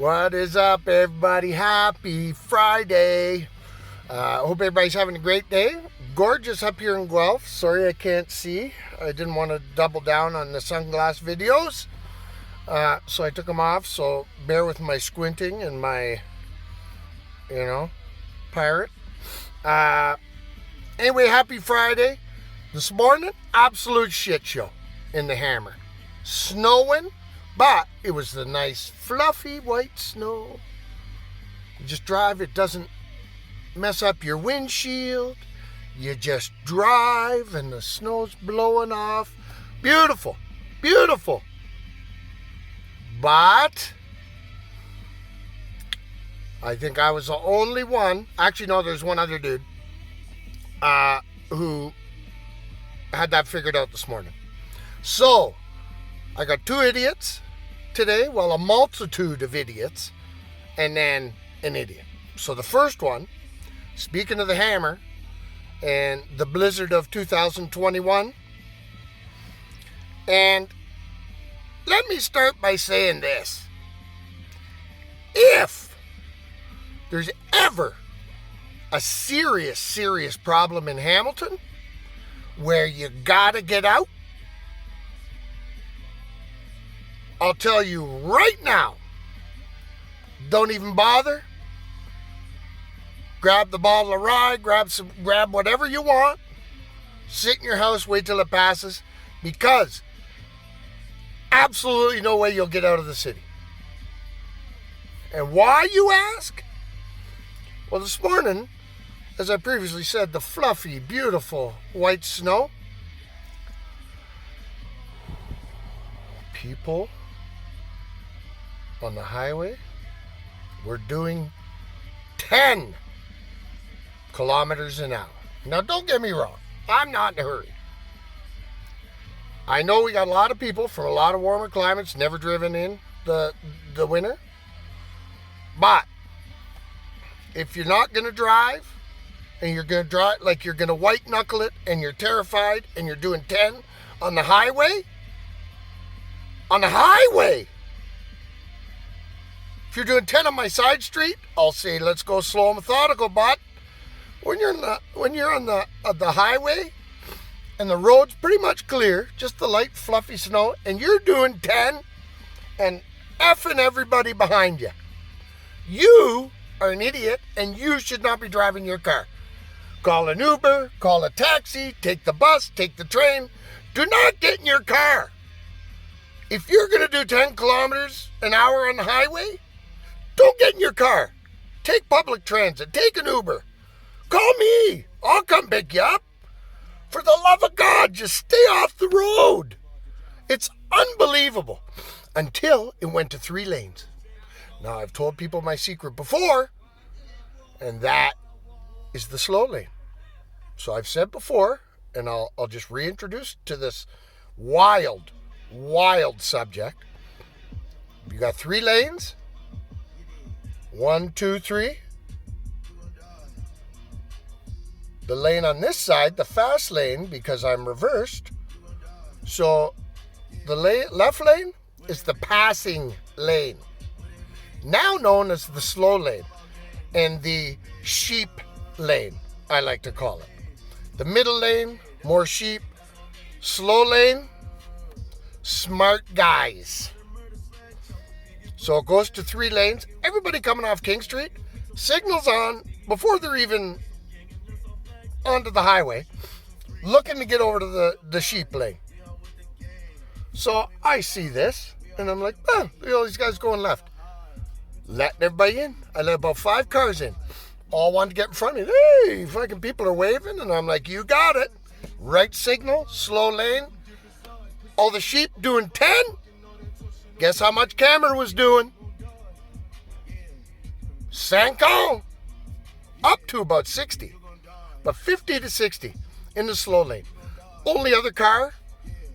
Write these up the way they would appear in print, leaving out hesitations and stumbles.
What is up, everybody? Happy Friday. Hope everybody's having a great day. Gorgeous up here in Guelph. Sorry I can't see. I didn't want to double down on the sunglass videos. So I took them off. So bear with my squinting and my, pirate. Anyway, happy Friday. This morning, absolute shit show in the Hammer. Snowing. But it was the nice, fluffy white snow. You just drive, it doesn't mess up your windshield. You just drive and the snow's blowing off. Beautiful, beautiful. But I think I was the only one. Actually, no, there's one other dude who had that figured out this morning. So, I got two idiots today, well, a multitude of idiots, and then an idiot. So the first one, speaking of the Hammer and the blizzard of 2021, and let me start by saying this. If there's ever a serious problem in Hamilton where you gotta get out, I'll tell you right now, don't even bother. Grab the bottle of rye, grab whatever you want. Sit in your house, wait till it passes, because absolutely no way you'll get out of the city. And why, you ask? Well, this morning, as I previously said, the fluffy, beautiful white snow. People on the highway, we're doing 10 kilometers an hour. Now, don't get me wrong. I'm not in a hurry. I know we got a lot of people from a lot of warmer climates never driven in the winter. But if you're not going to drive and you're going to drive like you're going to white knuckle it and you're terrified and you're doing 10 on the highway, if you're doing 10 on my side street, I'll say let's go slow and methodical. But when you're on the highway and the road's pretty much clear, just the light fluffy snow, and you're doing 10 and effing everybody behind you, you are an idiot and you should not be driving your car. Call an Uber, call a taxi, take the bus, take the train. Do not get in your car. If you're going to do 10 kilometers an hour on the highway, don't get in your car. Take public transit. Take an Uber. Call me. I'll come pick you up. For the love of God, just stay off the road. It's unbelievable. Until it went to 3 lanes. Now, I've told people my secret before, and that is the slow lane. So I've said before, and I'll just reintroduce to this wild subject. You got 3 lanes. 1, 2, 3. The lane on this side, the fast lane, because I'm reversed. So the left lane is the passing lane, now known as the slow lane, and the sheep lane, I like to call it. The middle lane, more sheep. Slow lane, smart guys. So it goes to 3 lanes. Everybody coming off King Street, signals on before they're even onto the highway, looking to get over to the sheep lane. So I see this, and I'm like, look at all these guys going left. Letting everybody in. I let about 5 cars in. All wanted to get in front of me. Hey, fucking people are waving, and I'm like, you got it. Right signal, slow lane. All the sheep doing 10. Guess how much Cameron was doing? Sanko. Up to about 60. But 50 to 60 in the slow lane. Only other car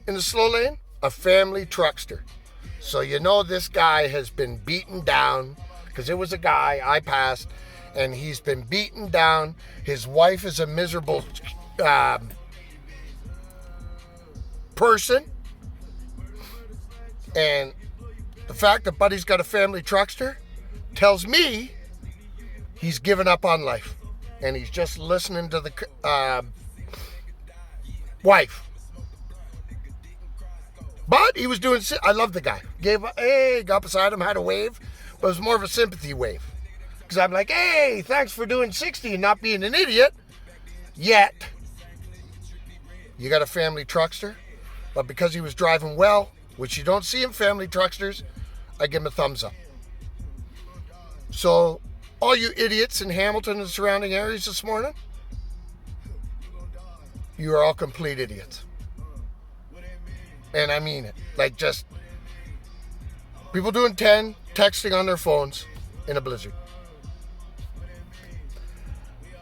in the slow lane, a family truckster. So you know this guy has been beaten down, because it was a guy I passed, and he's been beaten down. His wife is a miserable person. And the fact that Buddy's got a family truckster, tells me he's given up on life. And he's just listening to the wife. But he was doing, I love the guy. Got beside him, had a wave, but it was more of a sympathy wave. Because I'm like, hey, thanks for doing 60 and not being an idiot. Yet, you got a family truckster, but because he was driving well, which you don't see in family trucksters, I give him a thumbs up. So, all you idiots in Hamilton and surrounding areas this morning, you are all complete idiots. And I mean it. Like, just people doing 10, texting on their phones in a blizzard.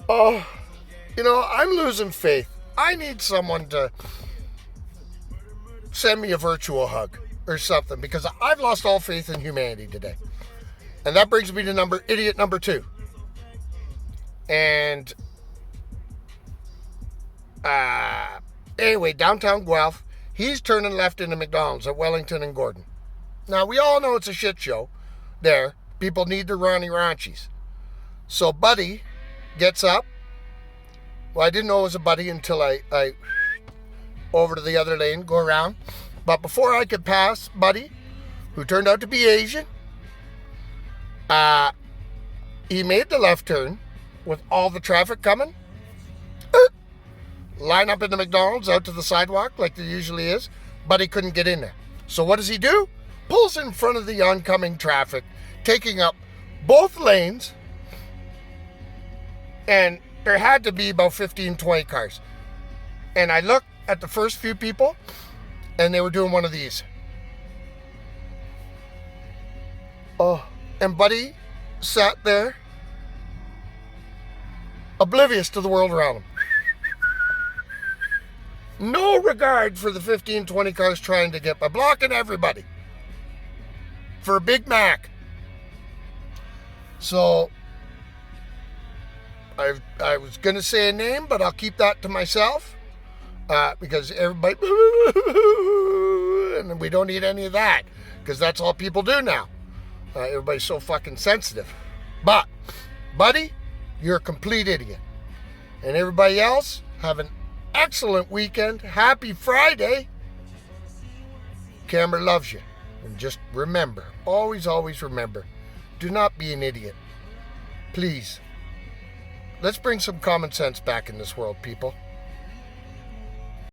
Oh, I'm losing faith. I need someone to send me a virtual hug or something, because I've lost all faith in humanity today. And that brings me to idiot number 2. And anyway, downtown Guelph, he's turning left into McDonald's at Wellington and Gordon. Now, we all know it's a shit show there. People need their Ronnie Ranchis. So Buddy gets up. Well, I didn't know it was a Buddy until I over to the other lane, go around. But before I could pass Buddy, who turned out to be Asian, he made the left turn with all the traffic coming. Line up in the McDonald's out to the sidewalk like there usually is, but he couldn't get in there. So what does he do? Pulls in front of the oncoming traffic, taking up both lanes, and there had to be about 15, 20 cars. And I looked at the first few people, and they were doing one of these. Oh, and Buddy sat there, oblivious to the world around him. No regard for the 15, 20 cars trying to get by, blocking everybody for a Big Mac. So, I was going to say a name, but I'll keep that to myself, because everybody, and we don't need any of that, because that's all people do now. Everybody's so fucking sensitive. But, Buddy, you're a complete idiot. And everybody else, have an excellent weekend. Happy Friday. Cameron loves you. And just remember, always, always remember, do not be an idiot. Please. Let's bring some common sense back in this world, people.